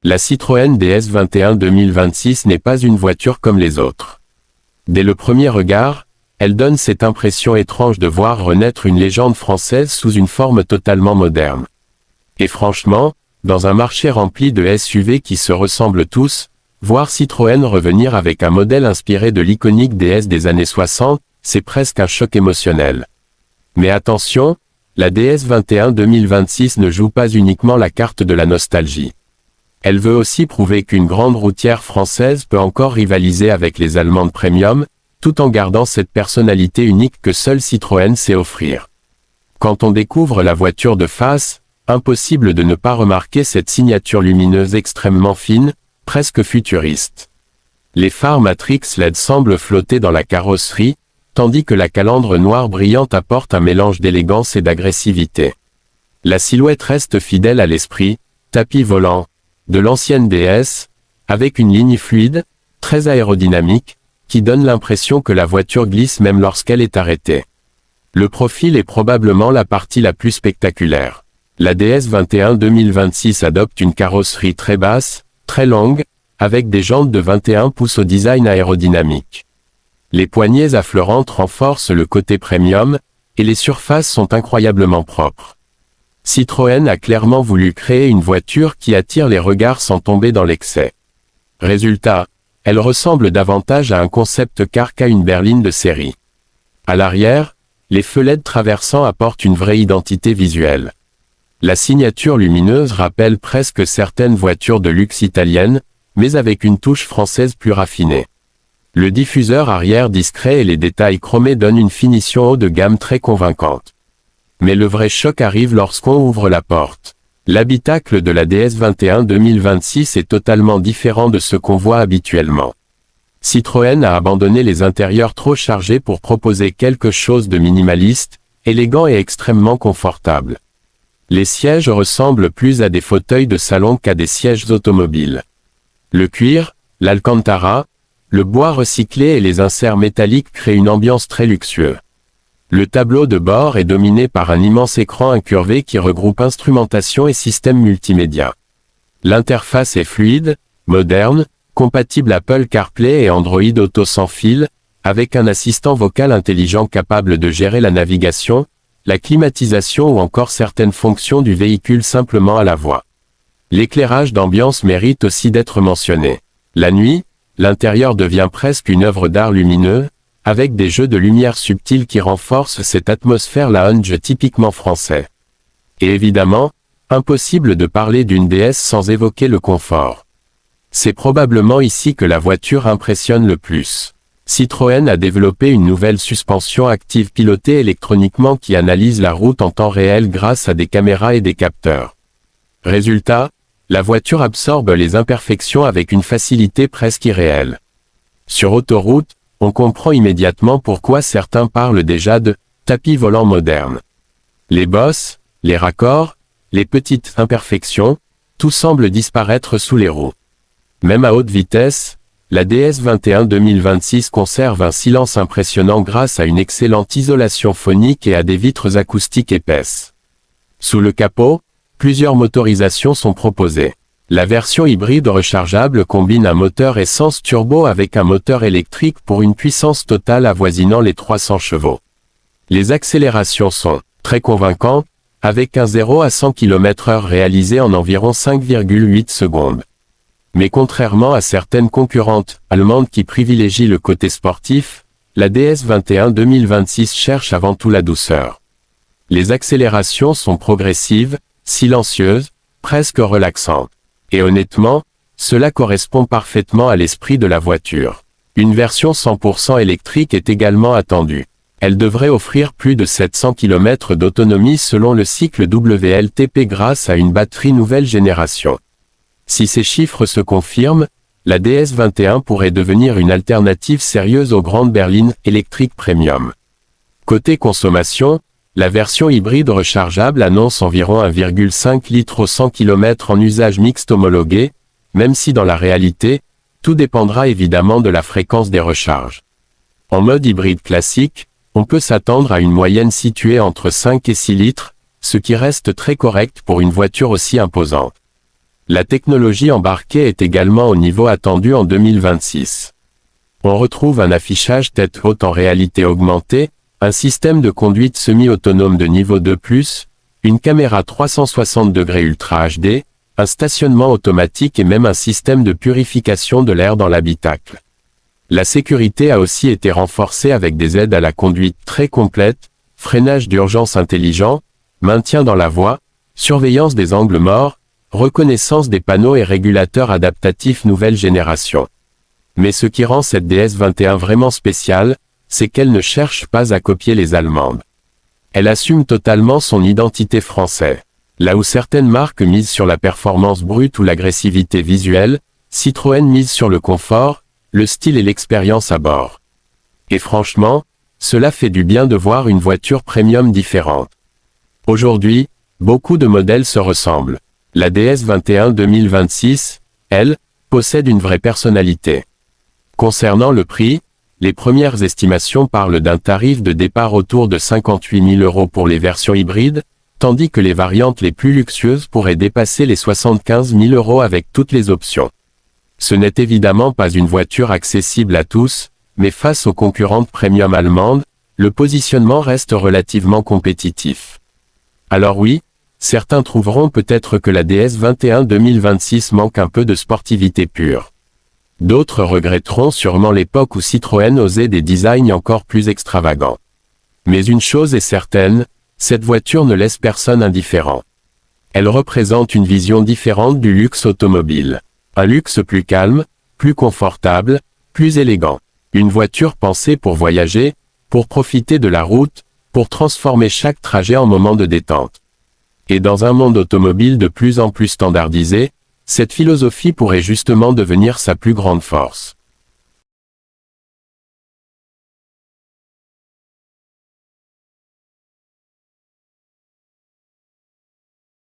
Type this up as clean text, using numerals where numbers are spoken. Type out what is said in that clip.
La Citroën DS 21 2026 n'est pas une voiture comme les autres. Dès le premier regard, elle donne cette impression étrange de voir renaître une légende française sous une forme totalement moderne. Et franchement, dans un marché rempli de SUV qui se ressemblent tous, voir Citroën revenir avec un modèle inspiré de l'iconique DS des années 60, c'est presque un choc émotionnel. Mais attention, la DS 21 2026 ne joue pas uniquement la carte de la nostalgie. Elle veut aussi prouver qu'une grande routière française peut encore rivaliser avec les Allemandes premium, tout en gardant cette personnalité unique que seule Citroën sait offrir. Quand on découvre la voiture de face, impossible de ne pas remarquer cette signature lumineuse extrêmement fine, presque futuriste. Les phares Matrix LED semblent flotter dans la carrosserie, tandis que la calandre noire brillante apporte un mélange d'élégance et d'agressivité. La silhouette reste fidèle à l'esprit, tapis volant, de l'ancienne DS, avec une ligne fluide, très aérodynamique, qui donne l'impression que la voiture glisse même lorsqu'elle est arrêtée. Le profil est probablement la partie la plus spectaculaire. La DS 21 2026 adopte une carrosserie très basse, très longue, avec des jantes de 21 pouces au design aérodynamique. Les poignées affleurantes renforcent le côté premium, et les surfaces sont incroyablement propres. Citroën a clairement voulu créer une voiture qui attire les regards sans tomber dans l'excès. Résultat, elle ressemble davantage à un concept car qu'à une berline de série. À l'arrière, les feux LED traversants apportent une vraie identité visuelle. La signature lumineuse rappelle presque certaines voitures de luxe italiennes, mais avec une touche française plus raffinée. Le diffuseur arrière discret et les détails chromés donnent une finition haut de gamme très convaincante. Mais le vrai choc arrive lorsqu'on ouvre la porte. L'habitacle de la DS 21 2026 est totalement différent de ce qu'on voit habituellement. Citroën a abandonné les intérieurs trop chargés pour proposer quelque chose de minimaliste, élégant et extrêmement confortable. Les sièges ressemblent plus à des fauteuils de salon qu'à des sièges automobiles. Le cuir, l'alcantara, le bois recyclé et les inserts métalliques créent une ambiance très luxueuse. Le tableau de bord est dominé par un immense écran incurvé qui regroupe instrumentation et système multimédia. L'interface est fluide, moderne, compatible Apple CarPlay et Android Auto sans fil, avec un assistant vocal intelligent capable de gérer la navigation, la climatisation ou encore certaines fonctions du véhicule simplement à la voix. L'éclairage d'ambiance mérite aussi d'être mentionné. La nuit, l'intérieur devient presque une œuvre d'art lumineux, avec des jeux de lumière subtils qui renforcent cette atmosphère lounge typiquement français. Et évidemment, impossible de parler d'une DS sans évoquer le confort. C'est probablement ici que la voiture impressionne le plus. Citroën a développé une nouvelle suspension active pilotée électroniquement qui analyse la route en temps réel grâce à des caméras et des capteurs. Résultat, la voiture absorbe les imperfections avec une facilité presque irréelle. Sur autoroute, on comprend immédiatement pourquoi certains parlent déjà de « tapis volant moderne ». Les bosses, les raccords, les petites imperfections, tout semble disparaître sous les roues. Même à haute vitesse, la DS 21 2026 conserve un silence impressionnant grâce à une excellente isolation phonique et à des vitres acoustiques épaisses. Sous le capot, plusieurs motorisations sont proposées. La version hybride rechargeable combine un moteur essence turbo avec un moteur électrique pour une puissance totale avoisinant les 300 chevaux. Les accélérations sont très convaincantes, avec un 0 à 100 km/h réalisé en environ 5,8 secondes. Mais contrairement à certaines concurrentes allemandes qui privilégient le côté sportif, la DS 21 2026 cherche avant tout la douceur. Les accélérations sont progressives, silencieuses, presque relaxantes. Et honnêtement, cela correspond parfaitement à l'esprit de la voiture. Une version 100% électrique est également attendue. Elle devrait offrir plus de 700 km d'autonomie selon le cycle WLTP grâce à une batterie nouvelle génération. Si ces chiffres se confirment, la DS 21 pourrait devenir une alternative sérieuse aux grandes berlines électriques premium. Côté consommation, la version hybride rechargeable annonce environ 1,5 litre au 100 km en usage mixte homologué, même si dans la réalité, tout dépendra évidemment de la fréquence des recharges. En mode hybride classique, on peut s'attendre à une moyenne située entre 5 et 6 litres, ce qui reste très correct pour une voiture aussi imposante. La technologie embarquée est également au niveau attendu en 2026. On retrouve un affichage tête haute en réalité augmentée, un système de conduite semi-autonome de niveau 2+, une caméra 360 degrés Ultra HD, un stationnement automatique et même un système de purification de l'air dans l'habitacle. La sécurité a aussi été renforcée avec des aides à la conduite très complètes, freinage d'urgence intelligent, maintien dans la voie, surveillance des angles morts, reconnaissance des panneaux et régulateurs adaptatifs nouvelle génération. Mais ce qui rend cette DS21 vraiment spéciale, c'est qu'elle ne cherche pas à copier les Allemandes. Elle assume totalement son identité française. Là où certaines marques misent sur la performance brute ou l'agressivité visuelle, Citroën mise sur le confort, le style et l'expérience à bord. Et franchement, cela fait du bien de voir une voiture premium différente. Aujourd'hui, beaucoup de modèles se ressemblent. La DS21 2026, elle, possède une vraie personnalité. Concernant le prix, les premières estimations parlent d'un tarif de départ autour de 58 000 € pour les versions hybrides, tandis que les variantes les plus luxueuses pourraient dépasser les 75 000 € avec toutes les options. Ce n'est évidemment pas une voiture accessible à tous, mais face aux concurrentes premium allemandes, le positionnement reste relativement compétitif. Alors oui, certains trouveront peut-être que la DS21 2026 manque un peu de sportivité pure. D'autres regretteront sûrement l'époque où Citroën osait des designs encore plus extravagants. Mais une chose est certaine, cette voiture ne laisse personne indifférent. Elle représente une vision différente du luxe automobile. Un luxe plus calme, plus confortable, plus élégant. Une voiture pensée pour voyager, pour profiter de la route, pour transformer chaque trajet en moment de détente. Et dans un monde automobile de plus en plus standardisé, cette philosophie pourrait justement devenir sa plus grande force.